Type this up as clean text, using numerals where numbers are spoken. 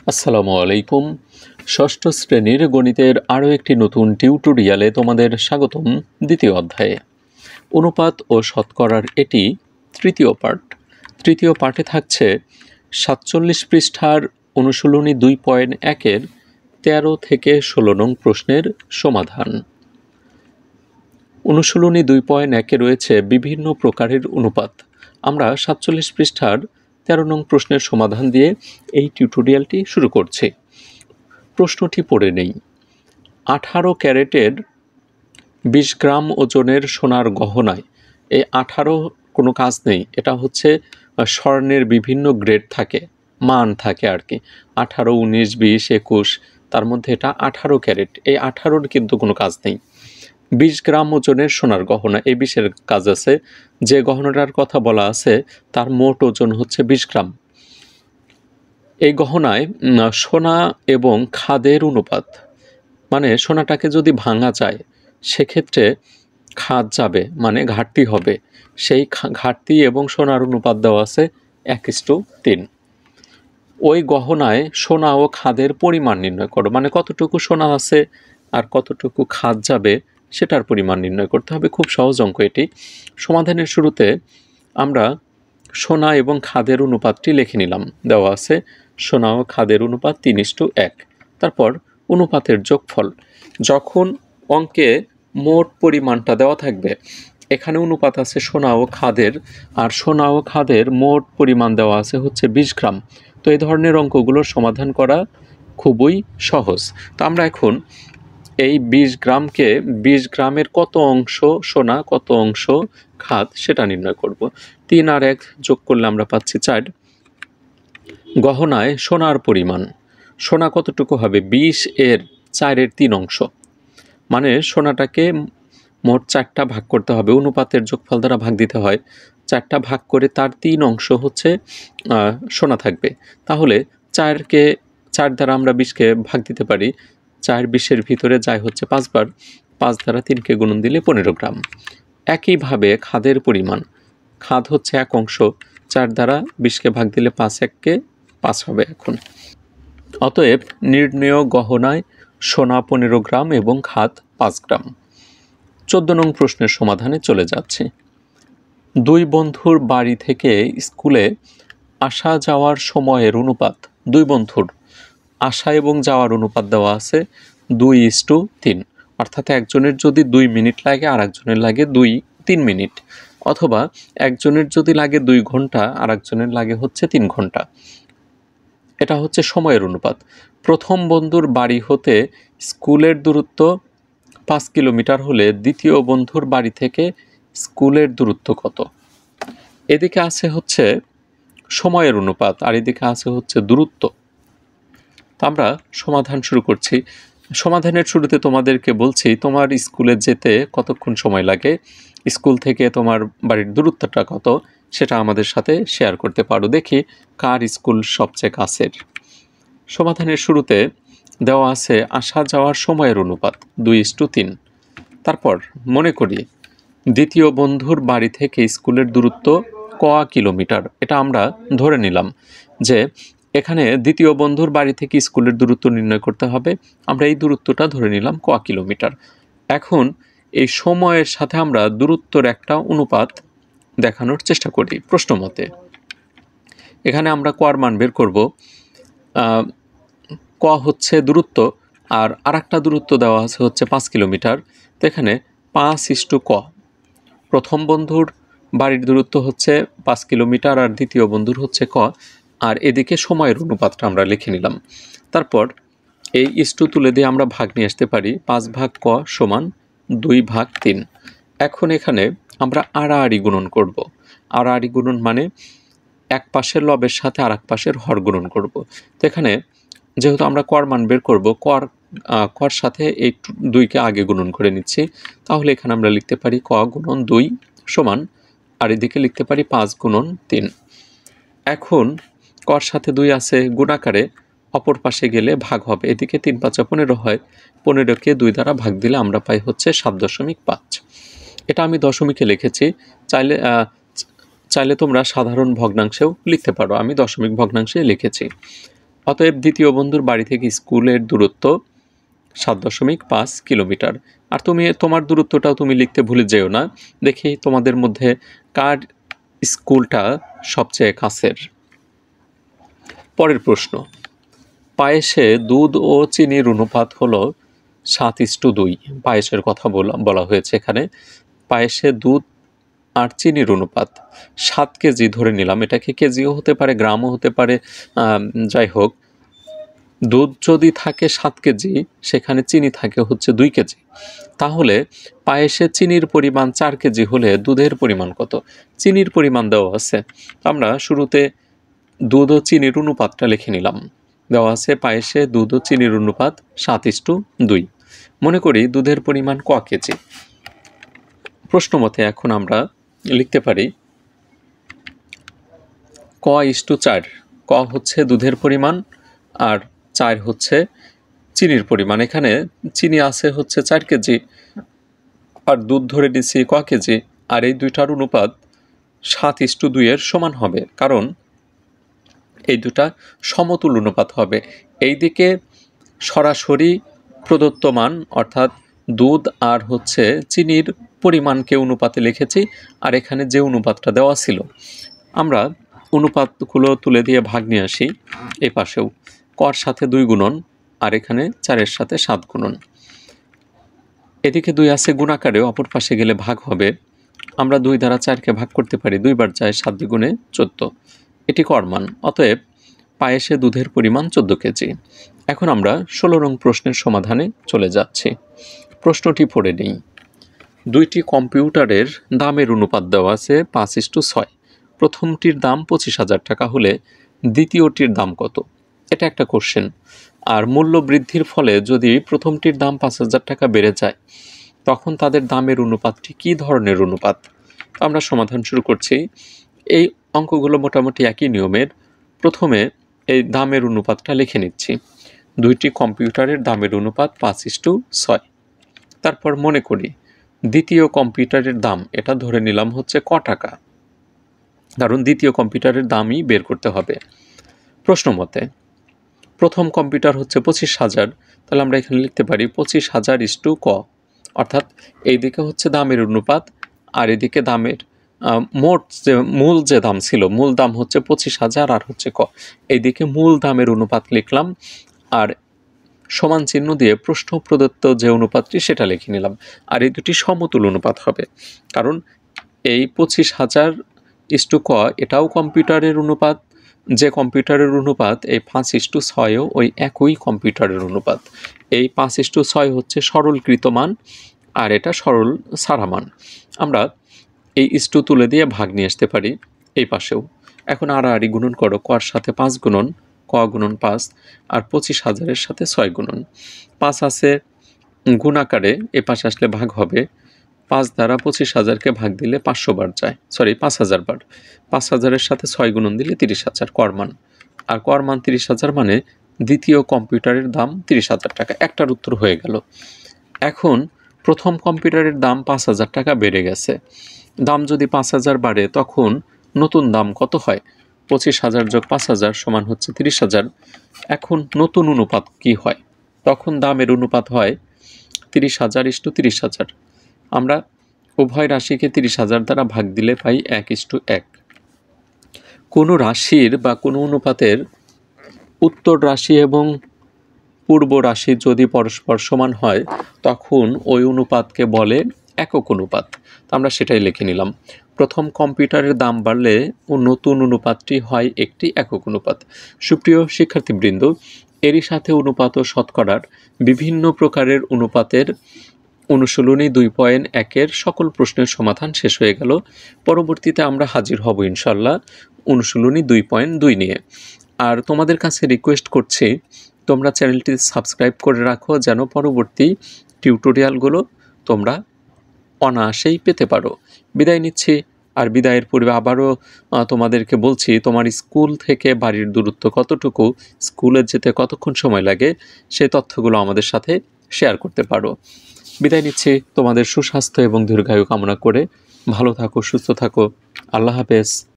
আসসালামু আলাইকুম। ষষ্ঠ শ্রেণীর গণিতের আরও একটি নতুন টিউটোরিয়ালে তোমাদের স্বাগতম। দ্বিতীয় অধ্যায়ে অনুপাত ও শতকরার এটি তৃতীয় পার্ট। তৃতীয় পার্টে থাকছে ৪৭ পৃষ্ঠার অনুশীলনী ২.১-এর ১৩ থেকে ১৬ নং প্রশ্নের সমাধান। অনুশীলনী ২.১-এ রয়েছে বিভিন্ন প্রকারের অনুপাত। আমরা ৪৭ পৃষ্ঠার ১৩ নং প্রশ্নের সমাধান দিয়ে এই টিউটোরিয়ালটি শুরু করছি। প্রশ্নটি পড়ে নেই। ১৮ ক্যারেটের ২০ গ্রাম ওজনের সোনার গহনায়, এই ১৮ কোনো কাজ নেই, এটা হচ্ছে স্বর্ণের বিভিন্ন গ্রেড থাকে, মান থাকে আর কি। ১৮, ১৯, ২০, ২১, তার মধ্যে এটা ১৮ ক্যারেট। এই ১৮-র কিন্তু কোনো কাজ নেই। ২০ গ্রাম ওজনের সোনার গহনা, এই ২০-এর কাজ আছে। যে গহনাটার কথা বলা আছে তার মোট ওজন হচ্ছে ২০ গ্রাম। এই গহনায় সোনা এবং খাদের অনুপাত, মানে সোনাটাকে যদি ভাঙা যায় সেক্ষেত্রে খাদ যাবে, মানে ঘাটতি হবে। সেই ঘাটতি এবং সোনার অনুপাত দেওয়া আছে ১:৩। ওই গহনায় সোনা ও খাদের পরিমাণ নির্ণয় করো, মানে কতটুকু সোনা আছে আর কতটুকু খাদ যাবে সেটার পরিমাণ নির্ণয় করতে হবে। খুব সহজ অঙ্ক এটি। সমাধানের শুরুতে আমরা সোনা এবং খাদের অনুপাতটি লিখে নিলাম। দেওয়া আছে সোনা ও খাদের অনুপাত ৩:১। তারপর অনুপাতের যোগফল। যখন অঙ্কে মোট পরিমাণটা দেওয়া থাকবে, এখানে অনুপাত আছে সোনা ও খাদের, আর সোনা ও খাদের মোট পরিমাণ দেওয়া আছে হচ্ছে ২০ গ্রাম। তো এই ধরনের অঙ্কগুলোর সমাধান করা খুবই সহজ। তো আমরা এখন এই ২০ গ্রামকে, ২০ গ্রামের কত অংশ সোনা কত অংশ খাদ সেটা নির্ণয় করব। ৩ আর ১ যোগ করলে আমরা পাচ্ছি ৪। গহনায় সোনার পরিমাণ, সোনা কতটুকু হবে? ২০ এর ৪-এর ৩ অংশ, মানে সোনাটাকে মোট ৪টা ভাগ করতে হবে। অনুপাতের যোগফল দ্বারা ভাগ দিতে হয়। ৪টা ভাগ করে তার ৩ অংশ হচ্ছে সোনা থাকবে। তাহলে ৪ দ্বারা আমরা ২০কে ভাগ দিতে পারি। ৪ ২০-এর ভিতরে যায় হচ্ছে ৫ বার। ৫ দ্বারা ৩কে গুণন দিলে ১৫ গ্রাম। একইভাবে খাদের পরিমাণ, খাদ হচ্ছে ১ অংশ। ৪ দ্বারা ২০কে ভাগ দিলে ৫ ১-কে ৫ হবে এখন। অতএব নির্ণেয় গহনায় সোনা ১৫ গ্রাম এবং খাদ ৫ গ্রাম। ১৪ নং প্রশ্নের সমাধানে চলে যাচ্ছে। দুই বন্ধুর বাড়ি থেকে স্কুলে আসা যাওয়ার সময়ের অনুপাত। দুই বন্ধুর আসা এবং যাওয়ার অনুপাত দেওয়া আছে ২:৩। অর্থাৎ একজনের যদি ২ মিনিট লাগে আর একজনের লাগে ৩ মিনিট, অথবা একজনের যদি লাগে ২ ঘন্টা আর একজনের লাগে হচ্ছে ৩ ঘন্টা। এটা হচ্ছে সময়ের অনুপাত। প্রথম বন্ধুর বাড়ি হতে স্কুলের দূরত্ব ৫ কিলোমিটার হলে দ্বিতীয় বন্ধুর বাড়ি থেকে স্কুলের দূরত্ব কত? এদিকে আছে হচ্ছে সময়ের অনুপাত আর এদিকে আছে হচ্ছে দূরত্ব। তো আমরা সমাধান শুরু করছি। সমাধানের শুরুতে তোমাদেরকে বলছি তোমার স্কুলে যেতে কতক্ষণ সময় লাগে, স্কুল থেকে তোমার বাড়ির দূরত্বটা কত সেটা আমাদের সাথে শেয়ার করতে পারো। দেখি কার স্কুল সবচেয়ে কাছের। সমাধানের শুরুতে দেওয়া আছে আসা যাওয়ার সময়ের অনুপাত ২:৩। তারপর মনে করি দ্বিতীয় বন্ধুর বাড়ি থেকে স্কুলের দূরত্ব ক কিলোমিটার। এটা আমরা ধরে নিলাম যে এখানে দ্বিতীয় বন্ধুর বাড়ি থেকে স্কুলের দূরত্ব নির্ণয় করতে হবে। আমরা এই দূরত্বটা ধরে নিলাম ক কিলোমিটার। এখন এই সময়ের সাথে আমরা দূরত্বর একটা অনুপাত দেখানোর চেষ্টা করি প্রশ্ন মতে। এখানে আমরা কর মান বের করব। ক হচ্ছে দূরত্ব, আর আরেকটা দূরত্ব দেওয়া আছে হচ্ছে ৫ কিলোমিটার। তো এখানে ৫:ক। প্রথম বন্ধুর বাড়ির দূরত্ব হচ্ছে ৫ কিলোমিটার আর দ্বিতীয় বন্ধুর হচ্ছে ক, আর এদিকে সময়ের অনুপাতটা আমরা লিখে নিলাম। তারপর এই ইস্টু তুলে দিয়ে আমরা ভাগ নিয়ে আসতে পারি। ৫/ক সমান ২/৩। এখন এখানে আমরা আড়াআড়ি গুণন করব। আড়াআড়ি গুণন মানে এক পাশের লবের সাথে আর এক পাশের হর গুণন করব। তো এখানে যেহেতু আমরা কর মান বের করব, কর সাথে এই ২কে আগে গুণন করে নিচ্ছি। তাহলে এখানে আমরা লিখতে পারি ক গুণন ২ সমান, আর এদিকে লিখতে পারি ৫ গুণন ৩। এখন কর সাথে ২ আছে গুণাকারে, অপর পাশে গেলে ভাগ হবে। এদিকে ৩×৫ = ১৫ হয়। ১৫কে ২ দ্বারা ভাগ দিলে আমরা পাই হচ্ছে ৭.৫। এটা আমি দশমিকে লিখেছি। চাইলে তোমরা সাধারণ ভগ্নাংশেও লিখতে পারো। আমি দশমিক ভগ্নাংশে লিখেছি। অতএব দ্বিতীয় বন্ধুর বাড়ি থেকে স্কুলের দূরত্ব 7.5 কিলোমিটার। আর তোমার দূরত্বটাও তুমি লিখতে ভুলে যেও না। দেখি তোমাদের মধ্যে কার স্কুলটা সবচেয়ে কাছের। পরের প্রশ্ন, পায়েসে দুধ ও চিনির অনুপাত হলো 7:2। পায়েসের কথা বলা হয়েছে এখানে। পায়েসে দুধ আর চিনির অনুপাত 7 কেজি ধরে নিলাম। এটাকে কেজিও হতে পারে, গ্রামও হতে পারে, যাই হোক। দুধ যদি থাকে 7 কেজি, সেখানে চিনি থাকে হচ্ছে 2 কেজি। তাহলে পায়েসে চিনির পরিমাণ 4 কেজি হলে দুধের পরিমাণ কত? চিনির পরিমাণ দেওয়া আছে। আমরা শুরুতে দুধ ও চিনির অনুপাতটা লিখে নিলাম। দেওয়া আছে পায়েসে দুধ ও চিনির অনুপাত 7:2। মনে করি দুধের পরিমাণ ক কেজি। প্রশ্ন মতে এখন আমরা লিখতে পারি ক:4। ক হচ্ছে দুধের পরিমাণ আর 4 হচ্ছে চিনির পরিমাণ। এখানে চিনি আছে হচ্ছে 4 কেজি আর দুধ ধরে নিচ্ছি ক কেজি, আর এই দুইটার অনুপাত 7:2 এর সমান হবে, কারণ এই দুটা সমতুল অনুপাত হবে। এই দিকে সরাসরি প্রদত্ত মান অর্থাৎ দুধ আর হচ্ছে চিনির পরিমাণকে অনুপাতে লিখেছি, আর এখানে যে অনুপাতটা দেওয়া ছিল আমরা অনুপাতগুলো তুলে দিয়ে ভাগ নিয়ে আসি। এই পাশেও কর সাথে 2 গুণন আর এখানে 4-এর সাথে 7 গুণন। এদিকে 2 আছে গুণাকারেও, অপর পাশে গেলে ভাগ হবে। আমরা 2 দ্বারা 4কে ভাগ করতে পারি, 2 বার যায় 7 দ্বিগুণে 14। এটি কর মান। অতএব পায়েসে দুধের পরিমাণ 14 কেজি। এখন আমরা 16 নং প্রশ্নের সমাধানে চলে যাচ্ছি। প্রশ্নটি পড়ে নিই। দুইটি কম্পিউটারের দামের অনুপাত দেওয়া আছে 5:6। প্রথমটির দাম 25,000 টাকা হলে দ্বিতীয়টির দাম কত? এটা একটা কোশ্চেন। আর মূল্য বৃদ্ধির ফলে যদি প্রথমটির দাম 5,000 টাকা বেড়ে যায়, তখন তাদের দামের অনুপাতটি কী ধরনের অনুপাত? আমরা সমাধান শুরু করছি। এই অঙ্কগুলো মোটামুটি একই নিয়মের। প্রথমে এই দামের অনুপাতটা লিখে নিচ্ছি। দুইটি কম্পিউটারের দামের অনুপাত 5:6। তারপর মনে করি দ্বিতীয় কম্পিউটারের দাম, এটা ধরে নিলাম হচ্ছে ক টাকা, কারণ দ্বিতীয় কম্পিউটারের দামই বের করতে হবে। প্রশ্ন মতে প্রথম কম্পিউটার হচ্ছে 25,000, তাহলে আমরা এখানে লিখতে পারি 25,000 ক, অর্থাৎ এইদিকে হচ্ছে দামের অনুপাত আর এদিকে দামের মোট যে মূল যে দাম ছিল, মূল দাম হচ্ছে 25,000 আর হচ্ছে ক। এইদিকে মূল দামের অনুপাত লিখলাম আর সমান চিহ্ন দিয়ে প্রশ্ন প্রদত্ত যে অনুপাতটি সেটা লিখে নিলাম। আর এই দুটি সমতুল অনুপাত হবে, কারণ এই 25,000 ক এটাও কম্পিউটারের অনুপাত, যে কম্পিউটারের অনুপাত এই 5:6ও ওই একই কম্পিউটারের অনুপাত। এই 5:6 হচ্ছে সরলকৃত মান আর এটা সরল সারা মান। আমরা এই ইস্টু তুলে দিয়ে ভাগ নিয়ে আসতে পারি এই পাশেও। এখন আড়াআড়ি গুণন করো, কর সাথে 5 গুণন, ক গুণন 5 আর 25,000-এর সাথে 6 গুণন। 5 আছে গুণাকারে, এ পাশে আসলে ভাগ হবে। 5 দ্বারা 25,000-কে ভাগ দিলে 500 বার যায়, 5,000 বার। 5,000-এর সাথে 6 গুণন দিলে 30,000 কর মান। আর কর মান 30,000 মানে দ্বিতীয় কম্পিউটারের দাম 30,000 টাকা। একটার উত্তর হয়ে গেল। এখন প্রথম কম্পিউটারের দাম 5,000 টাকা বেড়ে গেছে। দাম যদি 5,000 বাড়ে তখন নতুন দাম কত হয়? 25,000 যোগ 5,000 সমান হচ্ছে 30,000। এখন নতুন অনুপাত কি হয়? তখন দামের অনুপাত হয় 30,000:30,000। আমরা উভয় রাশিকে 30,000 দ্বারা ভাগ দিলে পাই 1:1। কোনো রাশির বা কোনো অনুপাতের উত্তর রাশি এবং পূর্ব রাশি যদি পরস্পর সমান হয়, তখন ওই অনুপাতকে বলে একক অনুপাত। আমরা সেটাই লিখে নিলাম। প্রথম কম্পিউটারের দাম বাড়লে নতুন অনুপাতটি হয় একটি একক অনুপাত। সুপ্রিয় শিক্ষার্থীবৃন্দ, এরই সাথে অনুপাত ও শতকরার বিভিন্ন প্রকারের অনুপাতের অনুশীলনী 2.1-এর সকল প্রশ্নের সমাধান শেষ হয়ে গেল। পরবর্তীতে আমরা হাজির হব ইনশাল্লাহ অনুশীলনী 2.2 নিয়ে। আর তোমাদের কাছে রিকোয়েস্ট করছি তোমরা চ্যানেলটি সাবস্ক্রাইব করে রাখো, যেন পরবর্তী টিউটোরিয়ালগুলো তোমরা অনায়াসেই পেতে পারো। বিদায় নিচ্ছি। আর বিদায়ের পূর্বে আবারও তোমাদেরকে বলছি, তোমার স্কুল থেকে বাড়ির দূরত্ব কতটুকু, স্কুলে যেতে কতক্ষণ সময় লাগে, সেই তথ্যগুলো আমাদের সাথে শেয়ার করতে পারো। বিদায় নিচ্ছি। তোমাদের সুস্বাস্থ্য এবং দীর্ঘায়ু কামনা করে ভালো থাকো, সুস্থ থাকো। আল্লাহ হাফেজ।